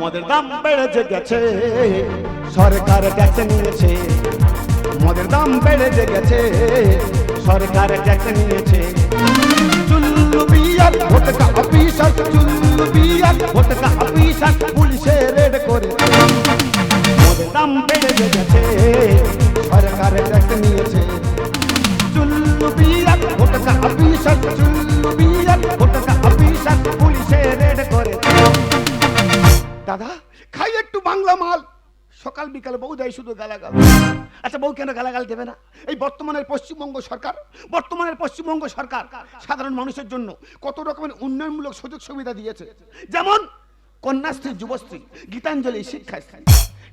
মদের দাম বেড়ে গেছে, সরকার ট্যাক্স নিয়েছে। মদের দাম বেড়ে গেছে, সরকার ট্যাক্স নিয়েছে। চুল্লু বিয়ার ভোটকা অফিসার, চুল্লু বিয়ার ভোটকা অফিসার পুলিশে রেড করে। মদের দাম বেড়ে গেছে, সরকার ট্যাক্স নিয়েছে। চুল্লু বিয়ার ভোটকা অফিসার, চুল্লু বিয়ার ভোটকা অফিসার পুলিশে রেড করে। দাদা খাই একটু বাংলা মাল, সকাল বিকাল বউ দেয় শুধু গালাগাল। আচ্ছা বউ কেন গালাগাল দেবে না? এই বর্তমানের পশ্চিমবঙ্গ সরকার সাধারণ মানুষের জন্য কত রকমের উন্নয়নমূলক সুযোগ সুবিধা দিয়েছে। যেমন কন্যাশ্রী, যুবশ্রী, গীতাঞ্জলি, শিক্ষাশ্রী,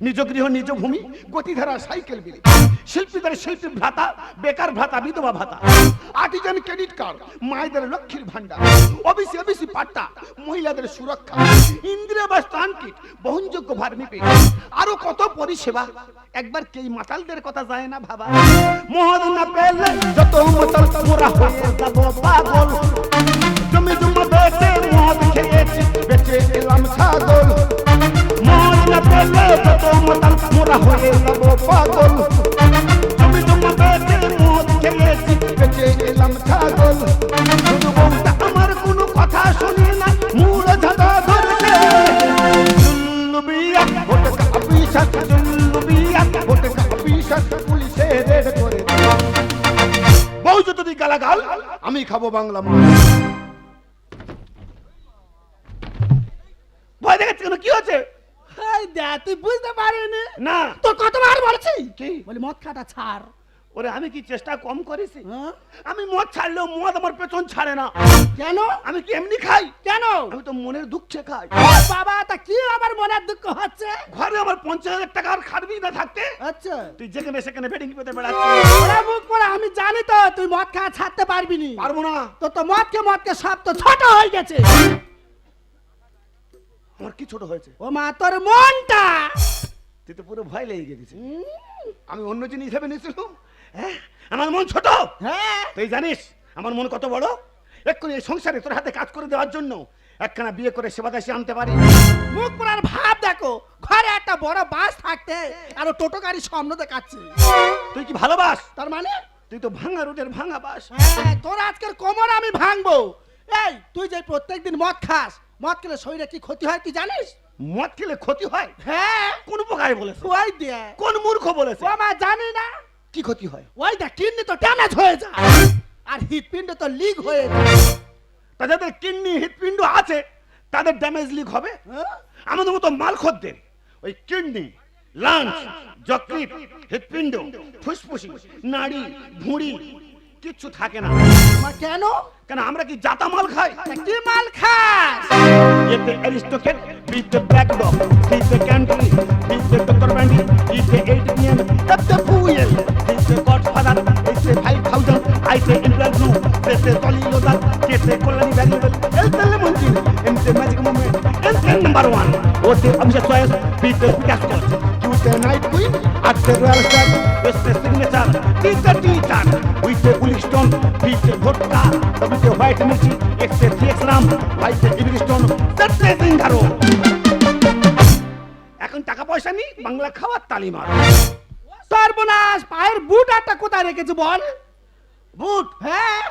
নিজ গৃহ নিজ ভূমি, গতিধারা সাইকেল বিলি, শিল্পীদের শিল্পী ভাতা, বেকার ভাতা, বিধবা ভাতা, আর্টিজান ক্রেডিট কার্ড, মায়েদের লক্ষ্মীর ভান্ডার, ওবিসি পাট্টা, মহিলাদের সুরক্ষা, ইন্দিরা আবাস ত্রাণ কিট, বহনযোগ্য ভার্মি, আরো কত পরিষেবা। একবার কে মাতালদের কথা যায় না ভাবা? মদ না পেলে যত মাতাল মোরা হয়ে যাব পাগল। জমি জমা বেচে মদ খেয়েছি, বেচে এলাম ছাগল। মদ না পেলে যত মাতাল মোরা হয়ে যাব পাগল। জমি জমা বেচে মদ খেয়েছি, বেচে এলাম ছাগল। শুধু বউটা আমার কোনো কথা শুনি না, মূল ধাঁধা ধরছে। চুল্লু বিয়া ভোটকা অফিসার, চুল্লু বিয়া ভোটকা অফিসার পুলিশে রেড করে। বউ যদি গালাগাল, আমি খাবো বাংলা মাল। ভয় দেখাচ্ছে কেন? কি হচ্ছে? তুই বুঝতে পারিনি? না তোর কতবার বলছি কি বলি মদ খাটা ছাড়। ওরে আমি কি চেষ্টা কম করেছি? হ্যাঁ? আমি মদ ছাড়লেও মদ আমার পেছন ছাড়ে না। কেন? আমি কি এমনি খাই? কেন? আমি তো মনের দুঃখে খাই। ও বাবা, তা কি আমার মনের দুঃখ হচ্ছে? ঘরে আমার 50,000 টাকার খাটবি না থাকতে, আচ্ছা তুই যেখানে সেখানে বেডিং পেতে বেড়াচ্ছিস। ওরা মুখ পড়া, আমি জানি তো তুই মদ খাওয়া ছাড়তে পারবি নি। পারবো না। তো তো মদকে সব তো ছোট হয়ে গেছে। আমার কি ছোট হয়েছে? ও মা, তোর মনটা। তুই তো পুরো ভয় লেগে গেছিস। আমি অন্য জিনিস ভেবে নিয়েছিলাম। হ্যাঁ, আমার মন ছোট। হ্যাঁ, তুই জানিস আমার মন কত বড়? এক্ষুনি এই সংসারে তোর হাতে কাজ করে দেওয়ার জন্য একখানা বিয়ে করে সেবাদাসী আনতে পারি। মুখ পড়ার ভাব দেখো। ঘরে একটা বড় বাস থাকতে আর ও টোটো গাড়ি স্বপ্ন দেখাচ্ছে। তুই কি ভালোবাস? তার মানে তুই তো ভাঙা রোডের ভাঙা বাস। হ্যাঁ, তোর আজকের কোমর আমি ভাঙবো। এই তুই যে প্রত্যেকদিন মদ খাস, মদ খেলে শরীরে কি ক্ষতি হয় তুই জানিস? মদ খেলে ক্ষতি হয়? হ্যাঁ, কোন প্রকারে বলেছে? ওই দে। কোন মূর্খ বলেছে? ও মা, জানি না। কি ক্ষতি হয়? ওই দেখ, কিডনি তো ড্যামেজ হয়ে যায় আর হৃৎপিণ্ড তো লিক হয়ে যায়। তা যাদের কিডনি হৃৎপিণ্ড আছে তাদের ড্যামেজ লিক হবে। হ্যাঁ? আমাদের মতো মালখদ্দের ওই কিডনি, লাংস, যকৃৎ, হৃৎপিণ্ড, ফুসফুসি, নাড়ি, ভুঁড়ি কিচ্ছু থাকে না। মা, কেন? কেন আমরা কি জাতা মাল খাই? তা কি মাল খাস? এতে অ্যারিস্টোকেট, বিতে ব্ল্যাক ডগ, সিতে ক্যান্টরি, বিতে ডক্টর ব্যান্ডি, ইতে 8 PM, এতে ফুয়েল, সিতে গডফাদার, এতে 5000, আইতে ইন্ডিয়ান ব্লু, এতে টলিলোদার, কেতে কল্যাণী ভ্যালুয়েবল, এতে লেমন টি, এতে ম্যাজিক মুভমেন্ট, এতে নাম্বার 1, ওতে অভিষেক চয়েস, বিতে পিকাস্টর, কিউতে নাইট কুইন, আতে রয়্যাল স্টার, এতে সিগনেচার, বিতে টিচার, উইতে উলিস্টন, বিতে ভোটকা, বিতে হোয়াইট মির্চি, এতে থিয়েক্স রাম, হোয়াইতে ইভিস্টন, এতে সিঙ্গারো। এখন টাকা পয়সা নেই, বাংলা খাওয়ার তালিম আর। সর্বনাশ, পায়ের বুট একটা কোথায় রেখেছে বল? বুট? হ্যাঁ।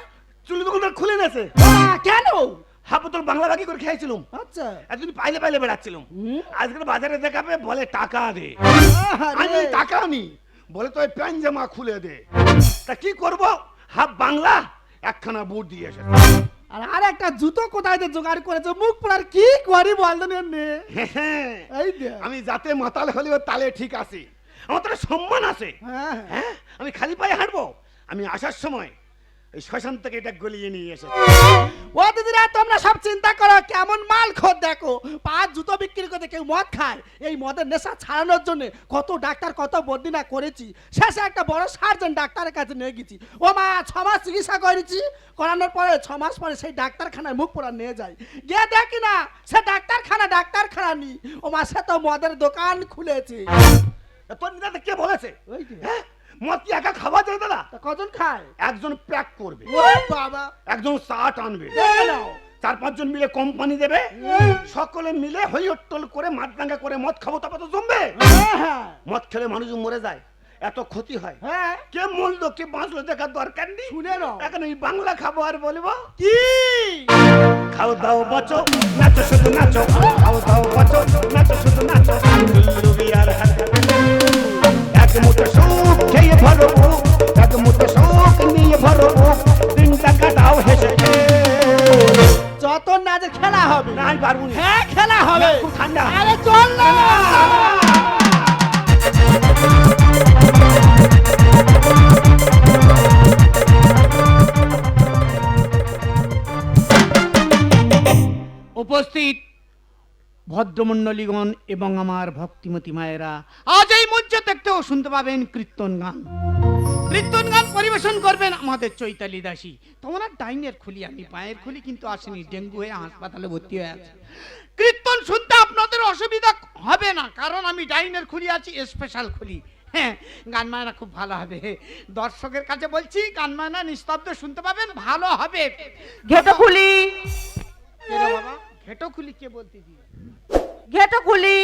চুলি দোকানটা খুলে নেছে। কেন? হাবু তোর বাংলা বাকি করে খেয়েছিলাম। আচ্ছা, একদিন পাইলে বেড়াচ্ছিলাম। আজকে বাজারে দেখাবে, বলে টাকা দে। আহারে। আমি টাকা নি, বলে তো প্যান্ট জামা খুলে দে। তা কি করব? হাফ বাংলা একখানা বুট দিয়ে এসে। আর একটা জুতো কোথায় যে জোগাড় করেছে? মুখ পড়ার কি করি বল নে। এই দে। আমি যাতে মাতাল হলেও তালে ঠিক আছে, আমার তো একটা সম্মান আছে। হ্যাঁ, হ্যাঁ, আমি খালি পায়ে হাঁটবো? আমি আসার সময় এই শ্মশান থেকে এটা গলিয়ে নিয়ে এসেছি। ও দিদিরা, তোমরা সব চিন্তা করো কেমন মাল খোদ দেখো। পাঁচ জুতো বিক্রি করে কেউ মদ খায়। এই মদের নেশা ছাড়ানোর জন্য কত ডাক্তার, কত বদ্যি না করেছি। শেষে একটা বড় সার্জন ডাক্তারের কাছে নিয়ে গেছি। ও মা, 6 মাস চিকিৎসা করেছি। করানোর পরে 6 মাস পরে সেই ডাক্তারখানায় মুখ পোড়া নিয়ে যায়। গিয়ে দেখি না সে ডাক্তারখানা নি। ও মা, সে তো মদের দোকান খুলেছে। তোর নিদাতে কে বলেছে? ওই যে। হ্যাঁ, মদ কি একা খাওয়া যায় দাদা? তা কজন খায়? একজন প্যাক করবে, ও বাবা, একজন চাট আনবে, দেখে নাও 4-5 জন মিলে কোম্পানি দেবে, সকলে মিলে হইহট্টল করে মাতদাঙ্গা করে মদ খাবো, তারপর তো জমবে। হ্যাঁ মদ খেলে মানুষ মরে যায়, এত ক্ষতি হয়। হ্যাঁ কে মরলো কে বাঁচলো দেখার দরকার নেই। শুনে নাও। এখন এই বাংলা খাবো আর বলবো কি খাও দাও বাঁচো, নাচো শুধু নাচো, খাও দাও বাঁচো, নাচো শুধু নাচো। লুবি আর হাত এক মুঠো সুখ খেয়ে ভরো বুক, এক মুঠো সুখ নিয়ে ভরো বুক, দিনটা কাটাও হেসে খেয়ে। যত নাচে খেলা হবে। না আমি পারবো না। হ্যাঁ খেলা হবে। খুব ঠান্ডা। আরে চল না। উপস্থিত ভদ্রমণ্ডলীগণ এবং আমার ভক্তিমতী মায়েরা, আজ এই মঞ্চে দেখতেও শুনতে পাবেন কীর্তন গান। কীর্তন গান পরিবেশন করবেন আমাদের চৈতালি দাসী। তোমরা ডাইনের খুলি, আমি পায়ের খুলি, কিন্তু আসেনি, ডেঙ্গু হয়ে হাসপাতালে ভর্তি হয়ে আছে। কীর্তন শুনতে আপনাদের অসুবিধা হবে না, কারণ আমি ডাইনের খুলি আছি, স্পেশাল খুলি। হ্যাঁ, গান মায়না খুব ভালো হবে। দর্শকের কাছে বলছি, গান মায়না নিস্তব্ধ শুনতে পাবেন, ভালো হবে। ঘেটো খুলি, কে রে বাবা? ঘেটো খুলি কে বলতে দি? ঘেটো খুলি,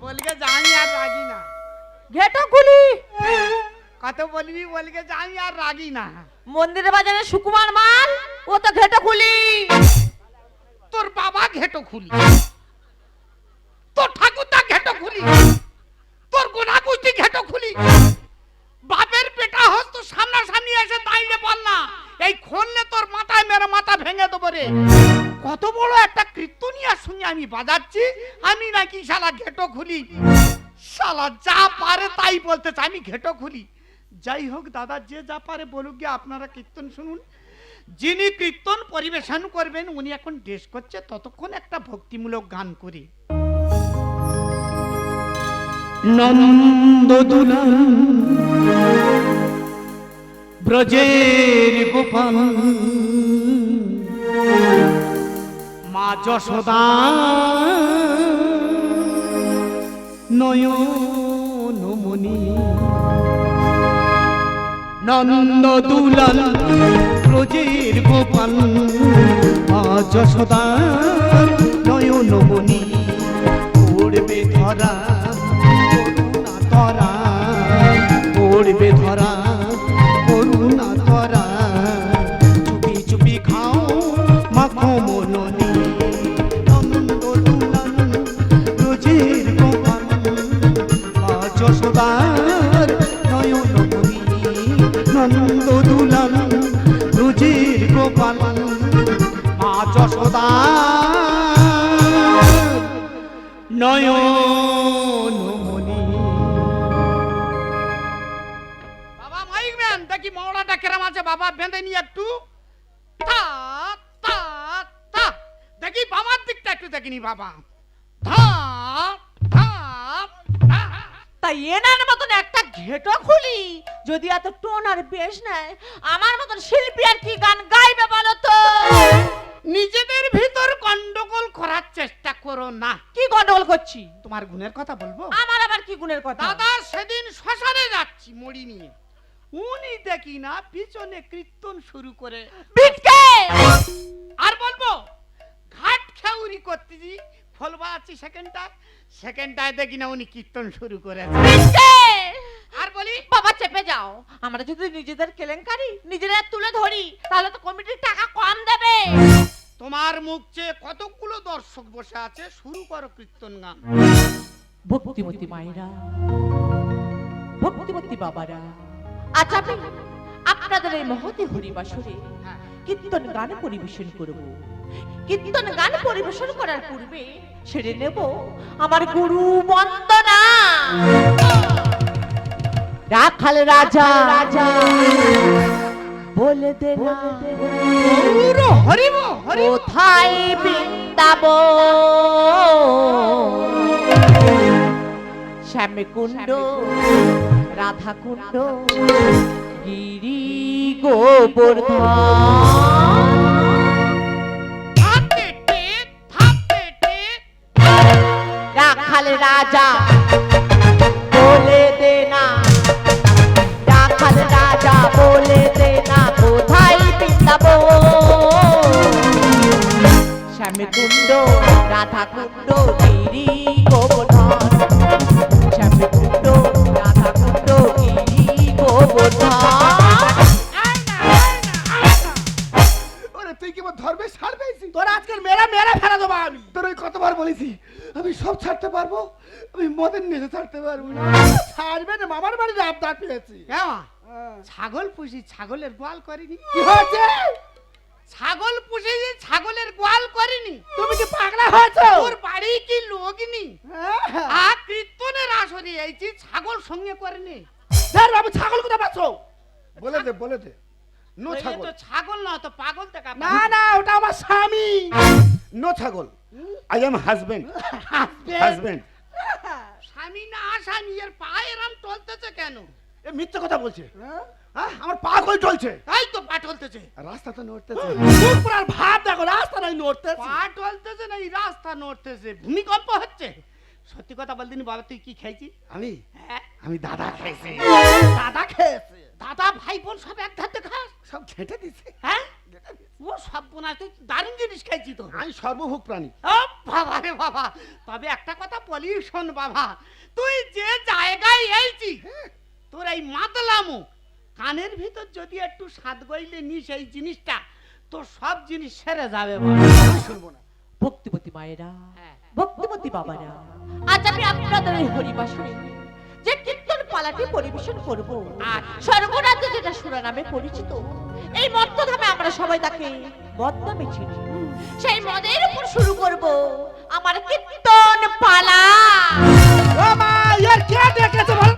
বলকে জানি আর রাগি না। ঘেটো খুলি। কত বলবি, বলকে জানি আর রাগি না। মন্দিরে বাজারে সুকুমার মাল, ও তো ঘেটো খুলি। তোর বাবা ঘেটো খুলি, তোর ঠাকুরদা ঘেটো খুলি, তোর গোনা কুস্তি ঘেটো খুলি। বাপের পেটা হস তো সামনাসামনি এসে দাঁড়িয়ে বল না, এই খুললে তোর মাথায় মেরে মাথা ভেঙে দেবো রে। কত বড় একটা কীর্তনিয়ার সঙ্গে আমি বাজাচ্ছি, আমি নাকি শালা ঘেটো খুলি। শালা যা পারে তাই বলতে চাই, আমি ঘেটো খুলি। যাই হোক দাদা, যে যা পারে বলুক গিয়ে, আপনারা কীর্তন শুনুন। যিনি কীর্তন পরিবেশন করবেন উনি এখন ড্রেস করছে, ততক্ষণ একটা ভক্তিমূলক গান করি। নন্দদুলাল ব্রজের গোপাল, মা যশোদা নয়নমণি। নন্দদুলাল ব্রজের গোপাল, মা যশোদা নয়নমণি। পড়বে ধরা করুণা ধরা, পড়বে ধরা করুণা ধরা। চুপি চুপি খাও মাখো মননি। নন্দদুলাল ব্রজের গোপাল, মা যশোদার নয়নমণি। নন্দদুলাল ব্রজের গোপাল, মা যশোদার নয়নমণি। বাবা মাইক ম্যান, দেখি মওড়াটা কেরাম আছে বাবা, বেঁধে নিয়ে একটু। তা তা তা, দেখি বাবার দিকটা একটু দেখিনি বাবা। ধা ধা ধা। তাই এনার মতন একটা ঘেটো খুলি যদি এত টোন আর বেশ নেয়, আমার মতন শিল্পী আর কি গান গাইবে বলো তো? নিজেদের ভিতর গন্ডগোল করার চেষ্টা করো না। কি গন্ডগোল করছি? তোমার গুণের কথা বলবো? আমার আবার কি গুণের কথা? দাদা সেদিন শ্মশানে যাচ্ছি মড়ি নিয়ে, উনি দেখি না পিছনে কীর্তন শুরু করে। বিটকে আর বলবো ঘাট খেউরি করতেছি, ফলবা আছি সেকেন্ডটায় দেখি না উনি কীর্তন শুরু করেছে। বিটকে আর বলি বাবা চেপে যাও, আমরা যদি নিজেদের কেলেঙ্কারি নিজেরা তুলে ধরি তাহলে তো কমিটির টাকা কম দেবে। তোমার মুখ চেয়ে কতগুলো দর্শক বসে আছে, শুরু করো কীর্তন গান। ভক্তিমতী মায়েরা, ভক্তিমতী বাবারা, আজ আমি আপনাদের এই মহতি হরিবাসরে কীর্তন গান পরিবেশন করব। কীর্তন গান পরিবেশন করার পূর্বে সেরে নেব আমার গুরু বন্দনা। রাখাল রাজা রাজা বলে দে না হরিব হরিব কোথায় বৃন্দাবন, শ্যামকুণ্ড রাধাকুণ্ড গিরি গোবর্ধন। রাখাল রাজা বলে দে না, রাখাল রাজা বলে দে না কোথায় বৃন্দাবন। কুণ্ড রাধা কুণ্ড গিরি গোবর্ধন শ্যামে কুণ্ড রাধা কুণ্ড গিরি গোবর্ধন। ওরে তুই কি আমার ধর্মে ছাড় পেয়েছি? তোর আজকের মেরে মেরে ফেলে দেবো আমি। তোর ওই কতবার বলেছি আমি সব ছাড়তে পারবো, আমি মদের নেশা ছাড়তে পারবো না। ছাড়বে না, মামার বাড়ির আবদার পেয়েছি। হ্যাঁ ছাগল পুষি, ছাগলের গোয়াল করিনি। কি হয়েছে? ছাগল পুষি, ছাগলের গোয়াল করিনি। তুমি কি পাগলা হয়েছো? তোর বাড়ি কি লোক নি? হ্যাঁ। আর কীর্তনের আসরে এইছি, ছাগল সঙ্গে করেনি। ধর বাবু, ছাগল কোথায় পাচ্ছ? বলে দে নো ওই ছাগল, তো ছাগল না, তো পাগল দেখা। না না, ওটা আমার স্বামী। নো ছাগল, আই এম হাজবেন্ড। হাজবেন্ড স্বামী না আসামি, এর পায়ে এরম টলতেছে কেন? এ মিথ্যে কথা বলছে। হ্যাঁ? হ্যাঁ, আমার পা কই চলছে? এই তো পা টলতেছে। রাস্তা তো নড়তেছে। মুখ পুরার ভাত দেখো, রাস্তা নাই নড়তে। পা টলতেছে না, এই রাস্তা নড়তেছে। ভূমিকম্প হচ্ছে। সত্যি কথা বলদিন বাবা, তুই কি খাইছিস? আমি হ্যাঁ, আমি দাদা খাইছি, দাদা খেয়েছে। দাদা ভাই বোন সব এক ধাতে খাস? সব ঘেঁটে দিছে। হ্যাঁ, ও সব বোনা, তুই দারুণ জিনিস খাইছি তো। আমি সর্বভোগ প্রাণী। ও বাবা রে বাবা, তবে একটা কথা বলি শোন বাবা, তুই যে জায়গায় এইছি, তোর এই মাতলামো কানের ভিতর যদি একটু সাত গইলে নিস এই জিনিসটা, তোর সব জিনিস সেরে যাবে বাবা। আমি শুনবো না। ভক্তিমতী মায়েরা, হ্যাঁ। ভক্তিমতী বাবারা, আজ আমি আপনাদের এই হরিবাসরে যে কীর্তন পালাটি পরিবেশন করব, আর স্বর্গরাজ্য যেটা সুরা নামে পরিচিত, এই মর্তধামে আমরা সবাই তাকে মদ নামে চিনি। সেই মদের উপর শুরু করব আমার কীর্তন পালা। ও মা, এর কে ডেকেছে বল?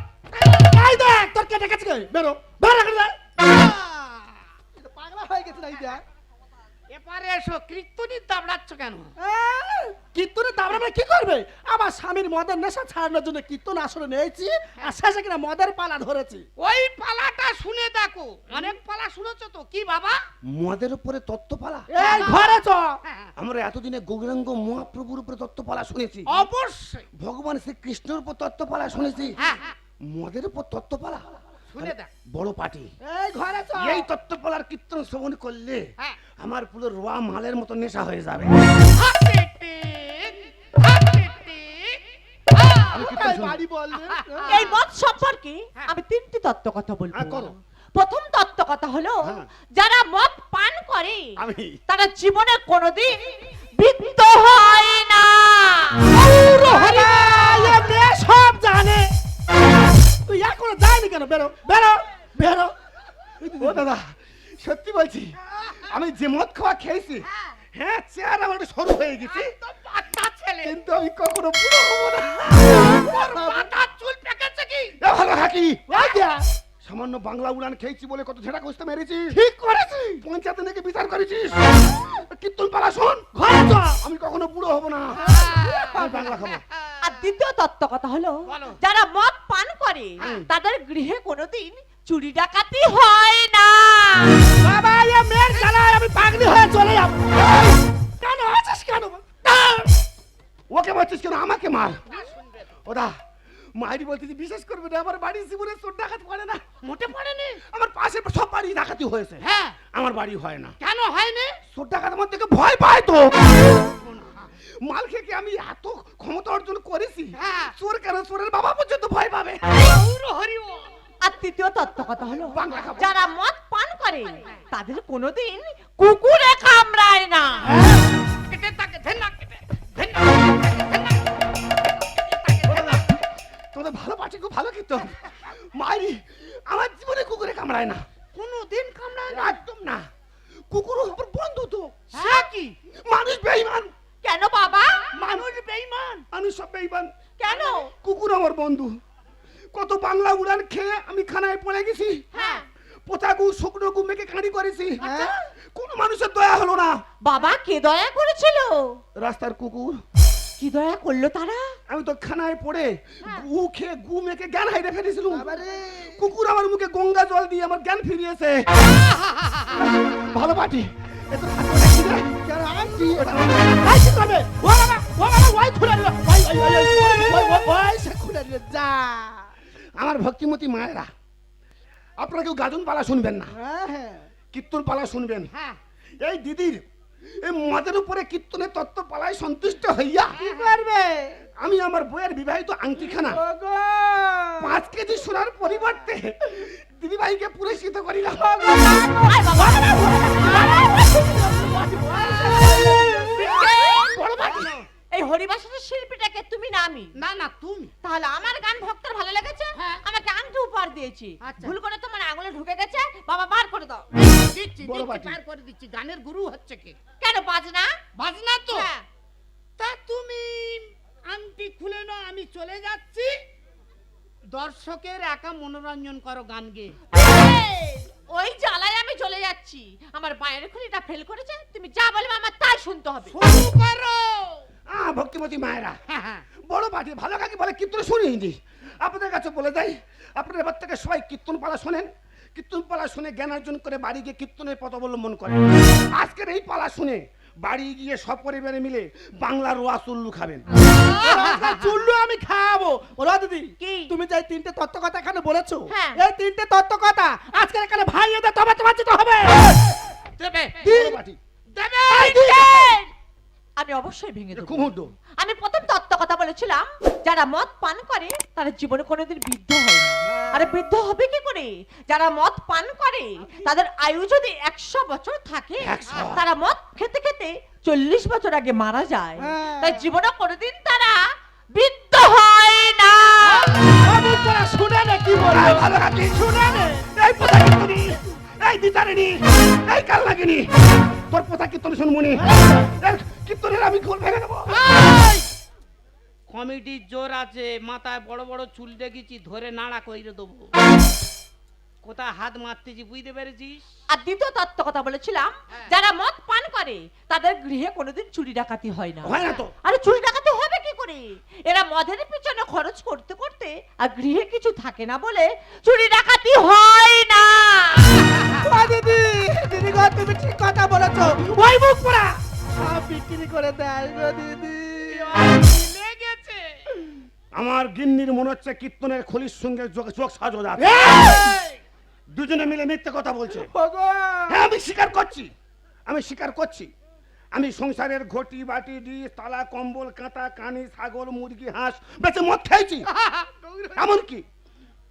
এই দেখ, তোর কে ডেকেছে কে? বেরো, বেরো এখান থেকে। এটা পাগলা হয়ে গেছে না এই দেখ। এপারে এসো, কীর্তনই দাবড়াচ্ছ কেন? কীর্তনে দাবড়া মানে কি করবে? আমার স্বামীর মদের নেশা ছাড়ানোর জন্য কীর্তন আসলে নিয়েছি, আর শেষে কিনা মদের পালা ধরেছি। ওই পালাটা শুনে দেখো, অনেক পালা শুনেছো তো। কি বাবা? মদের উপরে তত্ত্বপালা। এই ঘরে চ। হ্যাঁ, আমরা এতদিনে গৌরাঙ্গ মহাপ্রভুর উপরে তত্ত্বপালা শুনেছি, অবশ্যই। ভগবান শ্রীকৃষ্ণের উপর তত্ত্বপালা শুনেছি, হ্যাঁ, মদের উপর তত্ত্বপালা। শুনে দেখ। বড় পার্টি এই ঘরে চ। এই তত্ত্বপালার কীর্তন শ্রবণ করলে হ্যাঁ। আমার পুরো রোয়া মালের মতো নেশা হয়ে যাবে। হাতে টিক, হাতে টিক। আমি কীর্তন কোথায় শুনবো। বাড়ি বললেন? এই মদ সম্পর্কে হ্যাঁ। আমি তিনটি তত্ত্ব কথা বলবো। হ্যাঁ, করো। প্রথম তত্ত্ব কথা হলো, হ্যাঁ। যারা মদ পান করে আমি তারা জীবনে কোনোদিন বৃদ্ধ হয় না। হরে, এ মেয়ে সব জানে। তুই এখনো যায়নি কেন? বেরো, বেরো, বেরো। ও দাদা, সত্যি বলছি, আমি যে মদ খাওয়া খেয়েছি, হ্যাঁ চেহারা আমার একটু সরু হয়ে গেছে, তো বাচ্চা ছেলে, কিন্তু আমি কখনো বুড়ো হবো না। তোর মাথার চুল পেকেছে কি? এ ভালো থাকি। এই দেখ, সামান্য বাংলা উড়ান খেয়েছি বলে কত ঝেড়া কষতে মেরেছি। ঠিক করেছি। পঞ্চায়েতে নাকি বিচার করেছিস। কীর্তন পালা শোন, ঘরে চ। আমি কখনো বুড়ো হব না। আমি বাংলা খাবো। আর দ্বিতীয় তত্ত্ব কথা হলো, বলো। যারা মদ পান করে তাদের গৃহে কোনোদিন চুরি ডাকাতি হয় না। বাবা, এ মেয়ের জ্বালায় আমি পাগলি হয়ে চলে যাব। কেন আছিস কেন? ওকে বলছিস কেন? আমাকে মার। ওদা মাইরি বলতেছি বিশ্বাস করবে না, আমার বাড়ি জীবনে চোর ডাকাত পড়ে না। মোটে পড়েনি? আমার পাশে সব বাড়ি ডাকাতি হয়েছে, হ্যাঁ, আমার বাড়ি হয় না। কেন হয়নি? চোর ডাকাত আমার থেকে ভয় পায় তো। মাল খেয়ে কি আমি এত ক্ষমতা অর্জন করেছি, হ্যাঁ। চোর কেন, চোরের বাবা পর্যন্ত ভয় পাবে। গৌর হরি বল। আর তৃতীয় তত্ত্ব কথা হলো, বাংলা খাবো। যারা মদ পান করে তাদের কোনোদিন কুকুরে কামড়ায় না। কেটে তাকে ধেন্না, কেটে ধেন্না, তোদের ভালো পাঠি, খুব ভালো কীর্তন। মাইরি আমার জীবনে কুকুরে কামড়ায় না, কোনদিন কামড়ায় না। একদম না। কুকুর আমার বন্ধু তো। সে কি? মানুষ বেঈমান, কেন বাবা? মানুষ বেঈমান? মানুষ সব বেঈমান। কেন? কুকুর আমার বন্ধু। কত বাংলা উড়ান খেয়ে আমি খানায় পড়ে গেছি, হ্যাঁ। পোতা গু শুকনো গু মেখে কাঁড়ি করেছি, কোন মানুষের দয়া হলো না। বাবা কে দয়া করেছিল? রাস্তার কুকুর। কি দয়া করলো তারা? আমি তো খানায় পড়ে গু খেয়ে গু মেখে জ্ঞান হাইরে ফেলেছিলাম। কুকুর আমার মুখে গঙ্গা জল দিয়ে আমার জ্ঞান ফিরিয়েছে। ভালো পাটি। এত ঠাকুর দেখছি রে। কেন আনছি? ওটা এই কি করবে? ও বাবা, ও বাবা, ওই খুলে দিল। ওই সে খুলে দিল। যা। আমার ভক্তিমতী মায়েরা, আপনারা কেউ গাজন পালা শুনবেন না, হ্যাঁ, হ্যাঁ। কীর্তন পালা শুনবেন। হ্যাঁ, এই দিদির এই মদের উপরে কীর্তনের তত্ত্ব পালায় সন্তুষ্ট হইয়া কি করবে আমি আমার বইয়ের বিবাহিত আংটিখানা ওগো 5 কেজি সোনার পরিবর্তে দিদিভাইকে পুরস্কৃত করিলাম। বড় বাটি। এই হরিবাসনের শিল্পীটাকে তুমি না আমি? না না তুমি। তাহলে আমার গান ভক্তের ভালো লেগেছে, হ্যাঁ। আমাকে আংটি উপহার দিয়েছি। আচ্ছা। ভুল করে তোমার আঙুলে ঢুকে গেছে, বাবা বার করে দাও। দিচ্ছি বড় দিচ্ছি, বাটি। পার করে দিচ্ছি। গানের গুরু হচ্ছে কে? কেন বাজনা? বাজনা তো। হ্যাঁ। তা তুমি আংটি খুলে নাও, আমি চলে যাচ্ছি। দর্শকের একা মনোরঞ্জন করো গান গেয়ে। এই, ওই জ্বালায় আমি চলে যাচ্ছি। আমার বাইরের খুলিটা ফেল করেছে, তুমি যা বলবে আমার তাই শুনতে হবে। শুরু করো। ভক্তিমতী মায়েরা, হ্যাঁ হ্যাঁ। বড় পাটি ভালো কাকে বলে কীর্তন শুনিনি। আপনাদের কাছে বলে দেয়, আপনারা এবার থেকে সবাই কীর্তন পালা শোনেন। কীর্তন পালা শুনে জ্ঞান অর্জন করে বাড়ি গিয়ে কীর্তনের পথ অবলম্বন করেন। আজকের এই পালা শুনে বাড়ি গিয়ে সপরিবারে মিলে বাংলার রোয়া চুল্লু খাবেন। চুল্লু আমি খাওয়াবো। ওরা দিদি কি? তুমি যে 3টে তত্ত্ব কথা এখানে বলেছো, হ্যাঁ। এই 3টে তত্ত্ব কথা আজকে এখানে ভাই এদের তবে তোমার যেতে হবে। দেবে বড় পাটি দেবে। আমি অবশ্যই ভেঙে দেবো। কুমুদ আমি প্রথম তত্ত্ব কথা বলেছিলাম, যারা মদ পান করে তারা জীবনে কোনোদিন বৃদ্ধ হয় না। আরে বৃদ্ধ হবে কি করে? যারা মদ পান করে তাদের আয়ু যদি 100 বছর থাকে, 100 তারা মদ খেতে খেতে 40 বছর আগে মারা যায়। হ্যাঁ। তাই জীবনে কোনোদিন তারা বৃদ্ধ হয় না। আমি তোরা শুনে নে কি বলবো। ভালো কাকি শুনে নে। এই পোতা কীর্তনী, এই দিতারিণী, এই কালনাগিনী, তোর পোতা কীর্তন শুনমুনি। এই কীর্তনের আমি গোল ভেঙে দেবো। কমিটির জোর আছে, মাথায় বড় বড় চুল দেখেছি, ধরে নাড়া কইরে দেবো। কোথায় হাত মারতেছি বুঝতে পেরেছিস? আর দ্বিতীয় তত্ত্ব কথা বলেছিলাম, যারা মদ পান করে তাদের গৃহে কোনোদিন চুরি ডাকাতি হয় না। হয় না তো। আরে চুরি ডাকাতি হবে কি করে? এরা মদের পিছনে খরচ করতে করতে আর গৃহে কিছু থাকে না বলে চুরি ডাকাতি হয় না। ও দিদি, দিদি গো তুমি ঠিক কথা বলেছো। ওই মুখ পোড়া সব বিক্রি করে দেয় গো দিদি। লেগেছে। আমার গিন্নির মনে হচ্ছে কীর্তনের খলির সঙ্গে যোগ সাজ যাচ্ছে। দুজনে মিলে মিথ্যে কথা বলছে। ওগো হ্যাঁ আমি স্বীকার করছি, আমি স্বীকার করছি। আমি সংসারের ঘটি বাটি ডিশ তালা কম্বল কাঁথা কানি ছাগল মুরগি হাঁস বেঁচে মদ খাইছি। এমনকি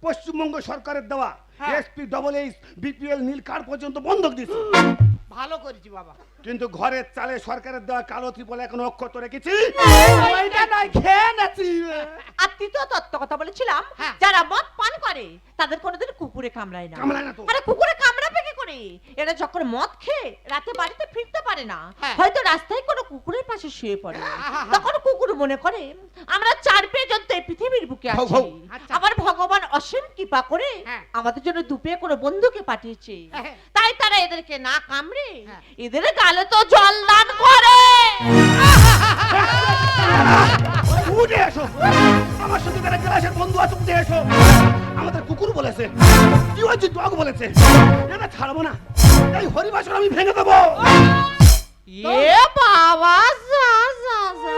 পশ্চিমবঙ্গ সরকারের দেওয়া এসপি ডবল-এইচ বিপিএল নীল কার্ড পর্যন্ত বন্ধক দিয়েছি। ভালো করেছি বাবা। কিন্তু ঘরের চালে সরকারের দেওয়া কালো ত্রিপল এখনো অক্ষত রেখেছি। ওইটা নাই খেয়ে নেছি। আর তৃতীয় তত্ত্ব কথা বলেছিলাম, হ্যাঁ। যারা মদ পান করে তাদের কোনোদিন কুকুরে কামড়ায় না। কামড়ায় না তো। আরে কুকুরে কামড়াবে কি করে? এরা যখন মদ খেয়ে রাতে বাড়িতে ফিরতে পারে না, হ্যাঁ। হয়তো রাস্তায় কোনো কুকুরের পাশে শুয়ে পড়ে। আহা। তখন কুকুর মনে করে আমরা 4 পেয়ে জন্য এই পৃথিবীর বুকে হউ, আছি। হউ। আচ্ছা। আবার ভগবান অসীম কৃপা করে হ্যাঁ। আমাদের জন্য দুপে কোনো বন্ধুকে পাঠিয়েছে। হ্যাঁ। তাই তারা এদেরকে না কামড়ে হ্যাঁ। এদের গালে তো জল দান করে। উঠে এসো, আমার সঙ্গে যারা ক্লাসের বন্ধু আছে উঠে এসো। আমাদের কুকুর বলেছে, কি হয়েছে ডগ বলেছে, এটা ছাড়বো না। এই হরিবাসর আমি ভেঙে দেবো। এ বাবা, যা যা যা।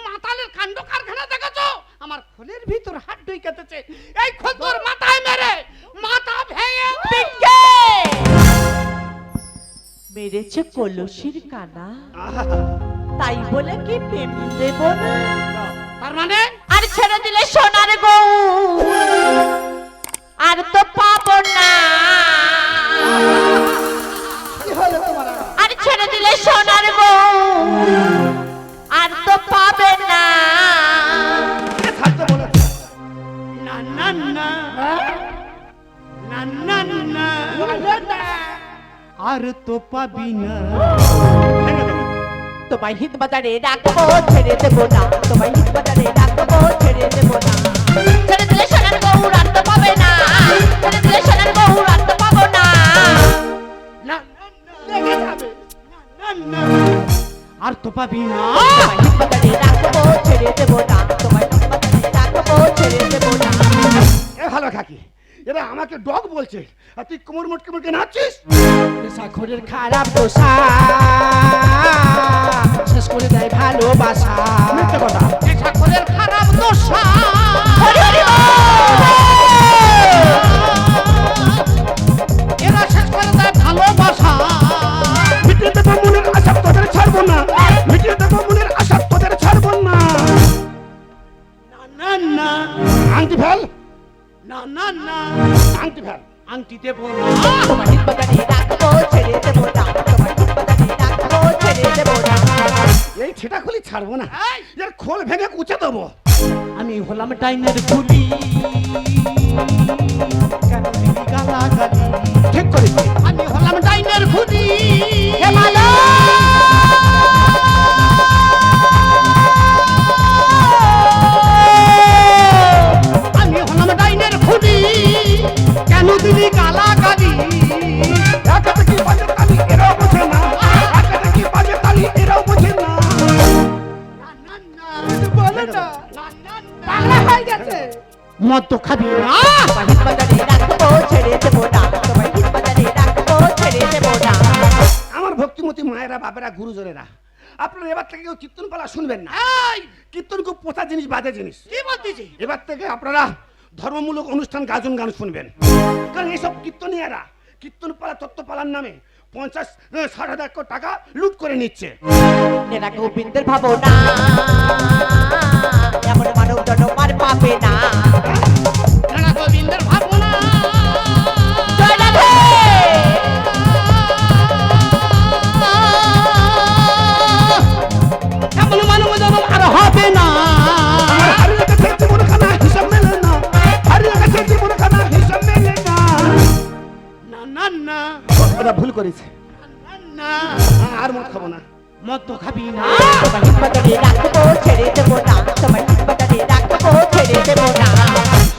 মাতালের কাণ্ড কারখানা দেখেছো? আমার খোলের ভিতর হাত ঢুকেছে। এই খোল তোর মাথায় মেরে মাথা ভেঙে পিকে মেরেছে কলসির কানা, আহা, তাই বলে কি প্রেম দেব না? তার মানে আর ছেড়ে দিলে সোনার গৌ আর তো পাবো না। কি হলো তোমার? আর ছেড়ে দিলে সোনার গৌ আর তো পাবে না। কে ছাড়তে বলেছে? না না না না না না আর তো পাবি না। ভেঙে দেবো। তোমায় হিত বাজারে রাখবো, ছেড়ে দেবো না। তোমায় হিত বাজারে রাখবো, ছেড়ে দেবো না। ছেড়ে দিলে সোনার গৌ আর তো পাবে না। ছেড়ে দিলে সোনার গৌ আর তো পাবো না। না লেগে যাবে। না না আর তো পাবি না। তোমায় হিত বাজারে রাখবো, ছেড়ে দেবো না। তোমায় হিত বাজারে রাখবো, ছেড়ে দেবো না। এ ভালো কাকি, এরা আমাকে ডগ বলছে আর তুই কোমর মোটকে মোটকে নাচছিস। নেশাখোরের খারাপ দোষা শেষ করে দেয় ভালোবাসা। মিথ্যে কথা। নেশাখোরের খারাপ দশা। হরি হরি বল। এরা শেষ করে দেয় ভালোবাসা। ছাড়বো না, এই! এর খোল ভেঙে কুচে দেবো। আমি হলাম ডাইনের খুলি, কেন দিবি গালাগালি? ঠিক করেছি। আমি হলাম ডাইনের খুদি। হে মালা আমি হলাম ডাইনের খুদি। কেন দিলি গালা গালি? একাতে কি বাজে তালি এরাও বোঝে না, একাতে কি বাজে তালি এরাও বোঝে না। বলো না, পাগলা হয়ে গেছে। মদ তো খাবি না। বাহির বাজারে রাখবো ছেড়ে দেবো না, তোমায় হিট বাজারে রাখবো ছেড়ে দেবো না। আমার ভক্তিমতী মায়েরা, বাপেরা, গুরুজনেরা, আপনারা এবার থেকে কেউ কীর্তন পালা শুনবেন না। এই কীর্তন খুব পোতা জিনিস, বাজে জিনিস। কি বলতেছি? এবার থেকে আপনারা ধর্মমূলক অনুষ্ঠান, গাজন গান শুনবেন। কারণ এইসব কীর্তনীয়রা কীর্তন পালা, তত্ত্ব পালার নামে 50-60 টাকা লুট করে নিচ্ছে। নেনা গোবিন্দের ভাবনা, এমন মানব জনম আর পাবে না। না গোবিন্দের ভাবনা। জয় রাধে। এমন মানব জনম আর হবে না। আমার হারিয়ে গেছে জীবনখানা, হিসাব মেলে না। হারিয়ে গেছে জীবনখানা, হিসাব মেলে না। না না না ওরা ভুল করেছে, না, আর মদ খাবো না। মদ তো খাবি না। তোমায় হিট বাজারে রাখবো ছেড়ে দেবো না, তোমায় হিট বাজারে রাখবো ছেড়ে দেবো না।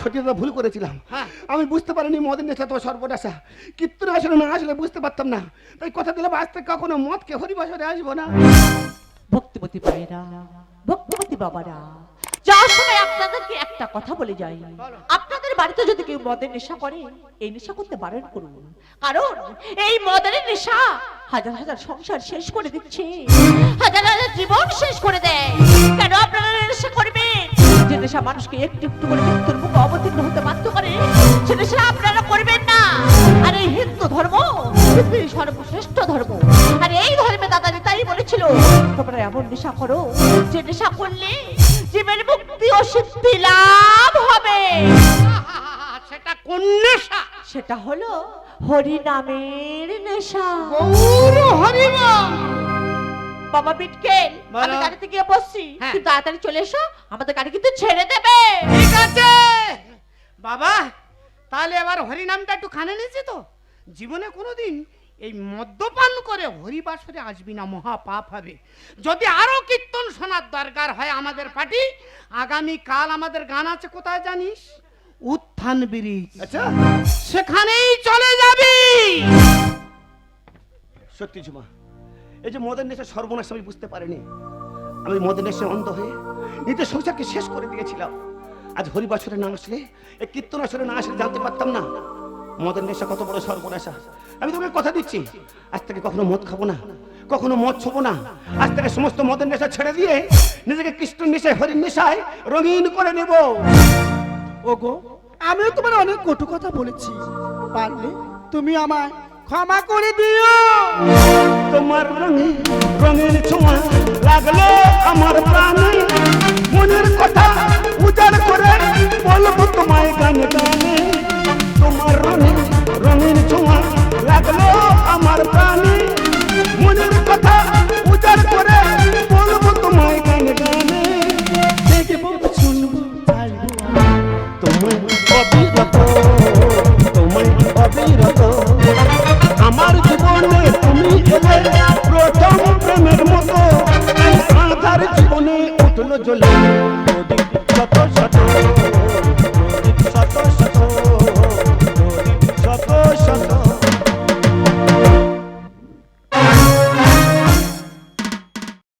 সত্যি ভুল করেছিলাম। হ্যাঁ। আমি বুঝতে পারিনি মদের নেশা তো সর্বনাশা। কীর্তন আসলে না আসলে বুঝতে পারতাম না। তাই কথা দিলাম আজ থেকে কখনো মদকে হরিবাসরে আসবো না। ভক্তিমতী ভাইরা, ভক্তিমতী বাবারা, যাওয়ার সময় আপনাদেরকে একটা কথা বলে যাই। আপনাদের বাড়িতে যদি কেউ মদের নেশা করে, এই নেশা করতে বারণ করুন। কারণ এই মদের নেশা হাজার হাজার সংসার শেষ করে দিচ্ছে, হাজার হাজার জীবন শেষ করে দেয়। কেন আপনারা নেশা করবেন? যে নেশা মানুষকে একটু একটু করে মৃত্যুর মুখে অবতীর্ণ হতে বাধ্য করে, সে নেশা আপনারা করবেন না। আর এই হিন্দু ধর্ম পৃথিবীর সর্বশ্রেষ্ঠ ধর্ম। আর এই ধর্মে দাদাজি তাই বলেছিল, তোমরা এমন নেশা করো যে নেশা করলে জীবনের মুক্তি ও সিদ্ধি লাভ হবে। সেটা কোন নেশা? সেটা হলো হরি নামের নেশা। গৌর হরিবল। বাবা বিটকেল, বলো। আমি গাড়িতে গিয়ে বসছি, হ্যাঁ। কিন্তু তাড়াতাড়ি চলে এসো, আমাদের গাড়ি কিন্তু ছেড়ে দেবে। ঠিক আছে বাবা, তাহলে এবার হরি নামটা একটু খানে নিয়েছি তো। জীবনে কোনোদিন এই মদ্যপান করে হরিবাসরে আসবি না, মহা পাপ হবে। যদি আরো কীর্তন শোনার দরকার হয় আমাদের পার্টি, আগামী কাল আমাদের গান আছে কোথায় জানিস? উত্থান ব্রিজ। আচ্ছা, সেখানেই চলে যাবি। সত্যি ঝুমা, এই যে মদের নেশা সর্বনাশ আমি বুঝতে পারিনি। আমি মদের নেশা অন্ধ হয়ে নিজের সংসারকে শেষ করে দিয়েছিলাম। আজ হরিবাসরে না আসলে, এই কীর্তন আসরে না আসলে জানতে পারতাম না মদের নেশা কত বড় সর্বনাশা। আমি তোকে কথা দিচ্ছি, আজ থেকে কখনো মদ খাবো না, কখনো মদ ছোবো না। আজ থেকে সমস্ত মদের নেশা ছেড়ে দিয়ে নিজেকে কৃষ্ণ নেশায়, হরির নেশায় রঙিন করে নেব। ওগো, আমিও তোমার অনেক কটু কথা বলেছি, পারলে তুমি আমায় ক্ষমা করে দিও। তোমার রঙে রঙের ছোঁয়া লাগলো আমার প্রাণে, মনের কথা উজাড় করে বলবো তোমায় গানে গানে। তোমার রঙে রঙের ছোঁয়া লাগলো আমার প্রাণে, মনের কথা উজাড় করে বলবো তোমায় গানে গানে। দেখবো, শুনবো, চাইবো তোমায় অবিরত, তোমায় অবিরত। আমার জীবনে তুমি এলে প্রথম প্রেমের মতো, আধার জীবনে উঠলো জ্বলে শত শত